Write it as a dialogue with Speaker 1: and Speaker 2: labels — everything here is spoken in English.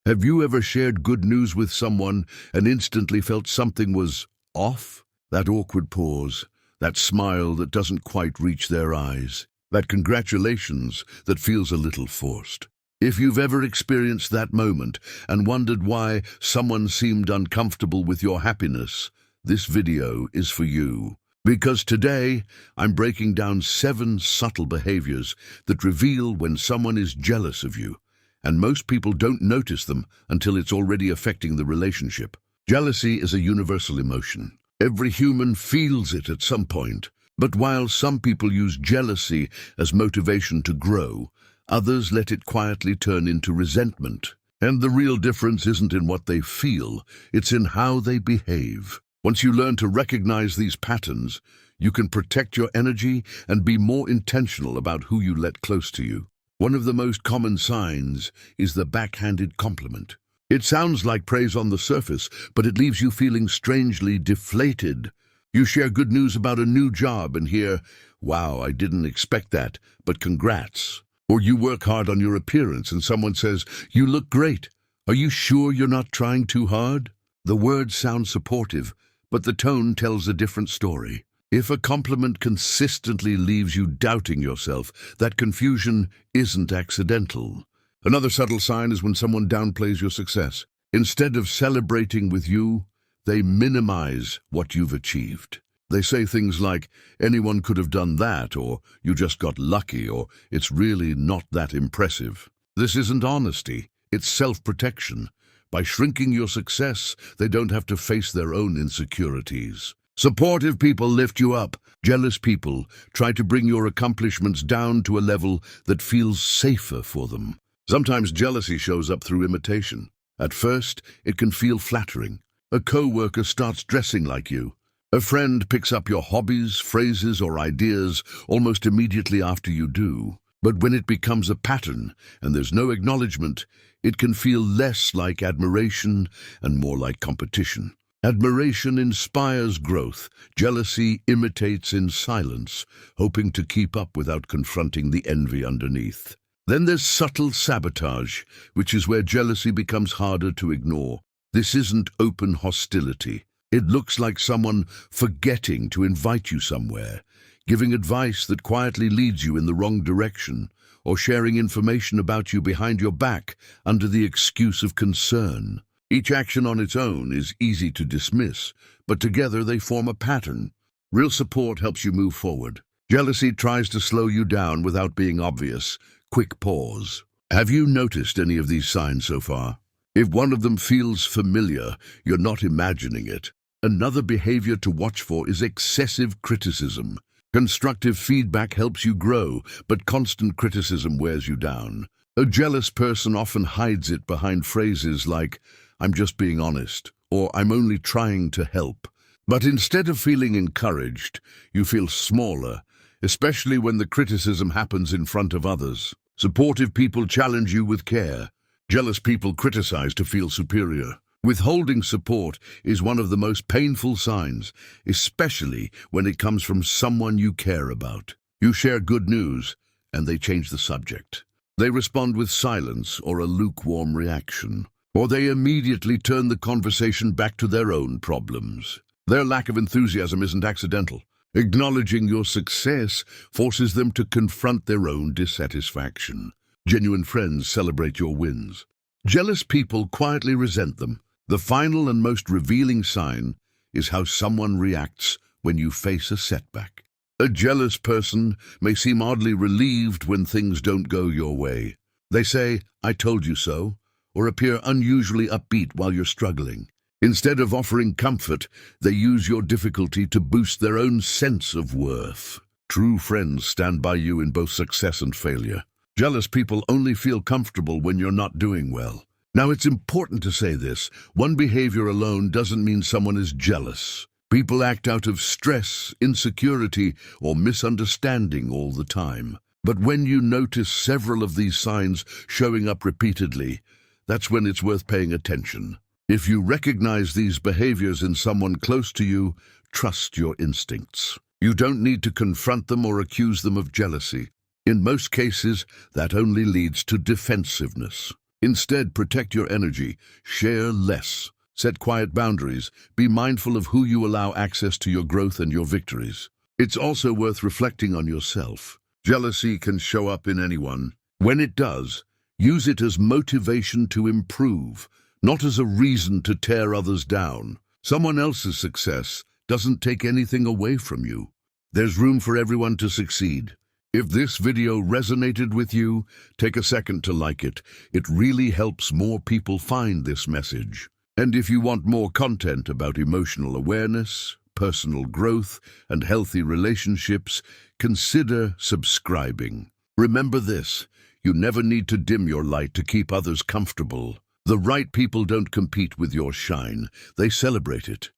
Speaker 1: Have you ever shared good news with someone and instantly felt something was off? That awkward pause, that smile that doesn't quite reach their eyes, that congratulations that feels a little forced. If you've ever experienced that moment and wondered why someone seemed uncomfortable with your happiness, this video is for you. Because today, I'm breaking down 7 subtle behaviors that reveal when someone is jealous of you, and most people don't notice them until it's already affecting the relationship. Jealousy is a universal emotion. Every human feels it at some point, but while some people use jealousy as motivation to grow, others let it quietly turn into resentment. And the real difference isn't in what they feel, it's in how they behave. Once you learn to recognize these patterns, you can protect your energy and be more intentional about who you let close to you. One of the most common signs is the backhanded compliment. It sounds like praise on the surface, but it leaves you feeling strangely deflated. You share good news about a new job and hear, "Wow, I didn't expect that, but congrats." Or you work hard on your appearance and someone says, "You look great. Are you sure you're not trying too hard?" The words sound supportive, but the tone tells a different story. If a compliment consistently leaves you doubting yourself, that confusion isn't accidental. Another subtle sign is when someone downplays your success. Instead of celebrating with you, they minimize what you've achieved. They say things like, "Anyone could have done that," or "You just got lucky," or "It's really not that impressive." This isn't honesty, it's self-protection. By shrinking your success, they don't have to face their own insecurities. Supportive people lift you up. Jealous people try to bring your accomplishments down to a level that feels safer for them. Sometimes jealousy shows up through imitation. At first, it can feel flattering. A coworker starts dressing like you. A friend picks up your hobbies, phrases, or ideas almost immediately after you do. But when it becomes a pattern and there's no acknowledgement, it can feel less like admiration and more like competition. Admiration inspires growth. Jealousy imitates in silence, hoping to keep up without confronting the envy underneath. Then there's subtle sabotage, which is where jealousy becomes harder to ignore. This isn't open hostility. It looks like someone forgetting to invite you somewhere, giving advice that quietly leads you in the wrong direction, or sharing information about you behind your back under the excuse of concern. Each action on its own is easy to dismiss, but together they form a pattern. Real support helps you move forward. Jealousy tries to slow you down without being obvious. Quick pause. Have you noticed any of these signs so far? If one of them feels familiar, you're not imagining it. Another behavior to watch for is excessive criticism. Constructive feedback helps you grow, but constant criticism wears you down. A jealous person often hides it behind phrases like, "I'm just being honest," or "I'm only trying to help." But instead of feeling encouraged, you feel smaller, especially when the criticism happens in front of others. Supportive people challenge you with care. Jealous people criticize to feel superior. Withholding support is one of the most painful signs, especially when it comes from someone you care about. You share good news, and they change the subject. They respond with silence or a lukewarm reaction, or they immediately turn the conversation back to their own problems. Their lack of enthusiasm isn't accidental. Acknowledging your success forces them to confront their own dissatisfaction. Genuine friends celebrate your wins. Jealous people quietly resent them. The final and most revealing sign is how someone reacts when you face a setback. A jealous person may seem oddly relieved when things don't go your way. They say, "I told you so," or appear unusually upbeat while you're struggling. Instead of offering comfort, they use your difficulty to boost their own sense of worth. True friends stand by you in both success and failure. Jealous people only feel comfortable when you're not doing well. Now, it's important to say this. One behavior alone doesn't mean someone is jealous. People act out of stress, insecurity, or misunderstanding all the time. But when you notice several of these signs showing up repeatedly, that's when it's worth paying attention. If you recognize these behaviors in someone close to you, trust your instincts. You don't need to confront them or accuse them of jealousy. In most cases, that only leads to defensiveness. Instead, protect your energy, share less, set quiet boundaries, be mindful of who you allow access to your growth and your victories. It's also worth reflecting on yourself. Jealousy can show up in anyone. When it does, use it as motivation to improve, not as a reason to tear others down. Someone else's success doesn't take anything away from you. There's room for everyone to succeed. If this video resonated with you, take a second to like it. It really helps more people find this message. And if you want more content about emotional awareness, personal growth, and healthy relationships, consider subscribing. Remember this, you never need to dim your light to keep others comfortable. The right people don't compete with your shine, they celebrate it.